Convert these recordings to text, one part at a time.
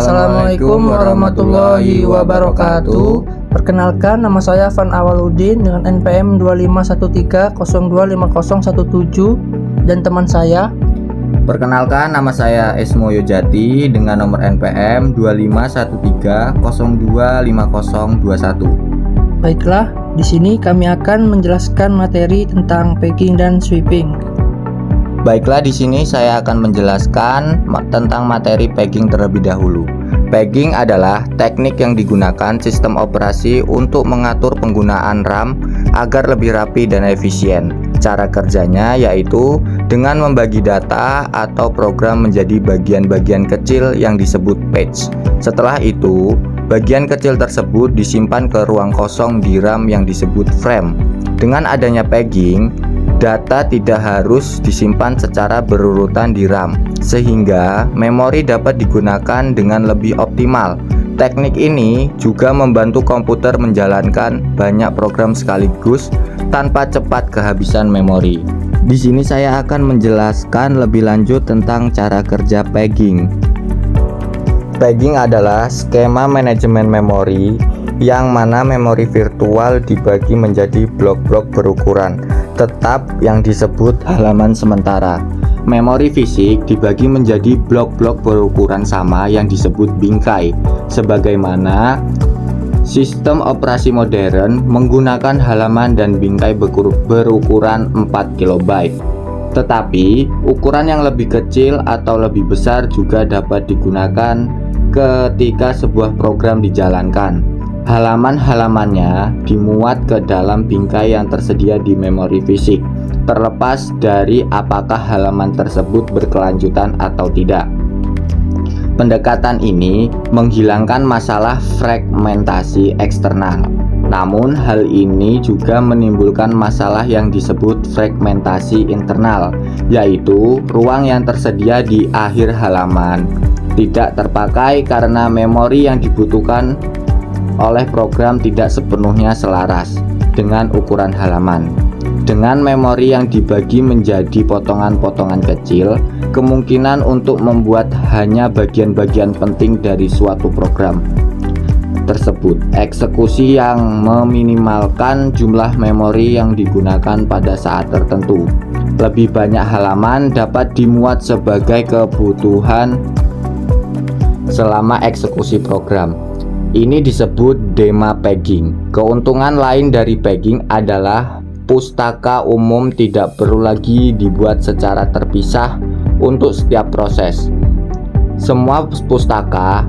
Assalamualaikum warahmatullahi wabarakatuh. Perkenalkan, nama saya Van Awaludin dengan NPM 2513025017 dan teman saya. Perkenalkan, nama saya Esmo Yojati dengan nomor NPM 2513025021. Baiklah, di sini kami akan menjelaskan materi tentang pegging dan sweeping. Baiklah, di sini saya akan menjelaskan tentang materi pegging terlebih dahulu. Pegging adalah teknik yang digunakan sistem operasi untuk mengatur penggunaan RAM agar lebih rapi dan efisien. Cara kerjanya yaitu dengan membagi data atau program menjadi bagian-bagian kecil yang disebut page. Setelah itu, bagian kecil tersebut disimpan ke ruang kosong di RAM yang disebut frame. Dengan adanya pegging, data tidak harus disimpan secara berurutan di RAM, sehingga memori dapat digunakan dengan lebih optimal. Teknik ini juga membantu komputer menjalankan banyak program sekaligus tanpa cepat kehabisan memori. Di sini saya akan menjelaskan lebih lanjut tentang cara kerja pegging. Pegging adalah skema manajemen memori yang mana memori virtual dibagi menjadi blok-blok berukuran tetap yang disebut halaman sementara. Memori fisik dibagi menjadi blok-blok berukuran sama yang disebut bingkai. Sebagaimana sistem operasi modern menggunakan halaman dan bingkai berukuran 4 KB. Tetapi ukuran yang lebih kecil atau lebih besar juga dapat digunakan ketika sebuah program dijalankan. Halaman-halamannya dimuat ke dalam bingkai yang tersedia di memori fisik, terlepas dari apakah halaman tersebut berkelanjutan atau tidak. Pendekatan ini menghilangkan masalah fragmentasi eksternal. Namun hal ini juga menimbulkan masalah yang disebut fragmentasi internal, yaitu ruang yang tersedia di akhir halaman tidak terpakai karena memori yang dibutuhkan oleh program tidak sepenuhnya selaras dengan ukuran halaman. Dengan memori yang dibagi menjadi potongan-potongan kecil, kemungkinan untuk membuat hanya bagian-bagian penting dari suatu program tersebut. Eksekusi yang meminimalkan jumlah memori yang digunakan pada saat tertentu. Lebih banyak halaman dapat dimuat sebagai kebutuhan selama eksekusi program. Ini disebut demapegging. Keuntungan lain dari pegging adalah pustaka umum tidak perlu lagi dibuat secara terpisah untuk setiap proses. Semua pustaka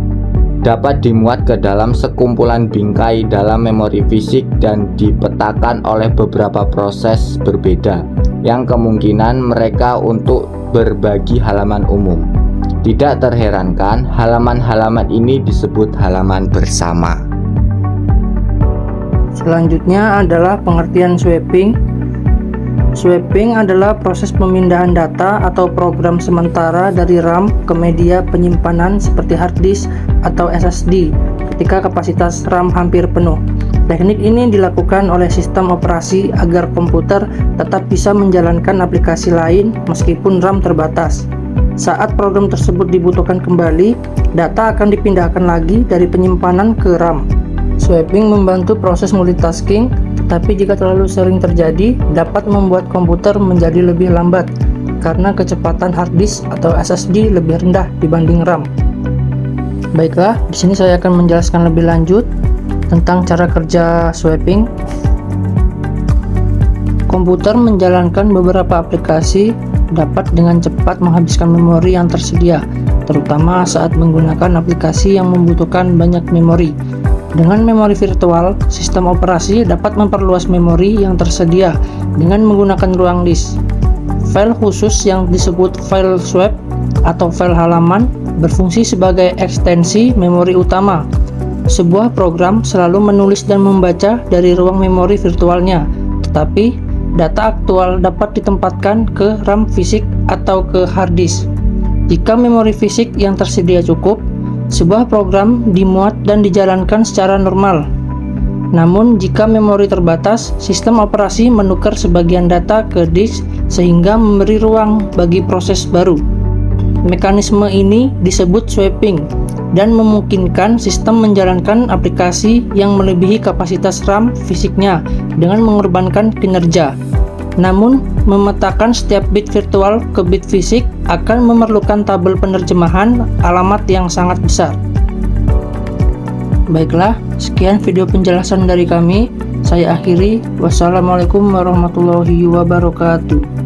dapat dimuat ke dalam sekumpulan bingkai dalam memori fisik dan dipetakan oleh beberapa proses berbeda yang kemungkinan mereka untuk berbagi halaman umum. Tidak terherankan, halaman-halaman ini disebut halaman bersama. Selanjutnya adalah pengertian sweeping. Sweeping adalah proses pemindahan data atau program sementara dari RAM ke media penyimpanan seperti hard disk atau SSD ketika kapasitas RAM hampir penuh. Teknik ini dilakukan oleh sistem operasi agar komputer tetap bisa menjalankan aplikasi lain meskipun RAM terbatas. Saat program tersebut dibutuhkan kembali, data akan dipindahkan lagi dari penyimpanan ke RAM. Sweeping membantu proses multitasking, tetapi jika terlalu sering terjadi, dapat membuat komputer menjadi lebih lambat karena kecepatan hard disk atau SSD lebih rendah dibanding RAM. Baiklah, di sini saya akan menjelaskan lebih lanjut tentang cara kerja sweeping. Komputer menjalankan beberapa aplikasi dapat dengan cepat menghabiskan memori yang tersedia, terutama saat menggunakan aplikasi yang membutuhkan banyak memori. Dengan memori virtual, sistem operasi dapat memperluas memori yang tersedia dengan menggunakan ruang disk. File khusus yang disebut file sweep atau file halaman berfungsi sebagai ekstensi memori utama. Sebuah program selalu menulis dan membaca dari ruang memori virtualnya, tetapi data aktual dapat ditempatkan ke RAM fisik atau ke hard disk. Jika memori fisik yang tersedia cukup, sebuah program dimuat dan dijalankan secara normal. Namun, jika memori terbatas, sistem operasi menukar sebagian data ke disk sehingga memberi ruang bagi proses baru. Mekanisme ini disebut sweeping. dan memungkinkan sistem menjalankan aplikasi yang melebihi kapasitas RAM fisiknya dengan mengorbankan kinerja. Namun, memetakan setiap bit virtual ke bit fisik akan memerlukan tabel penerjemahan alamat yang sangat besar. Baiklah, sekian video penjelasan dari kami. Saya akhiri. Wassalamualaikum warahmatullahi wabarakatuh.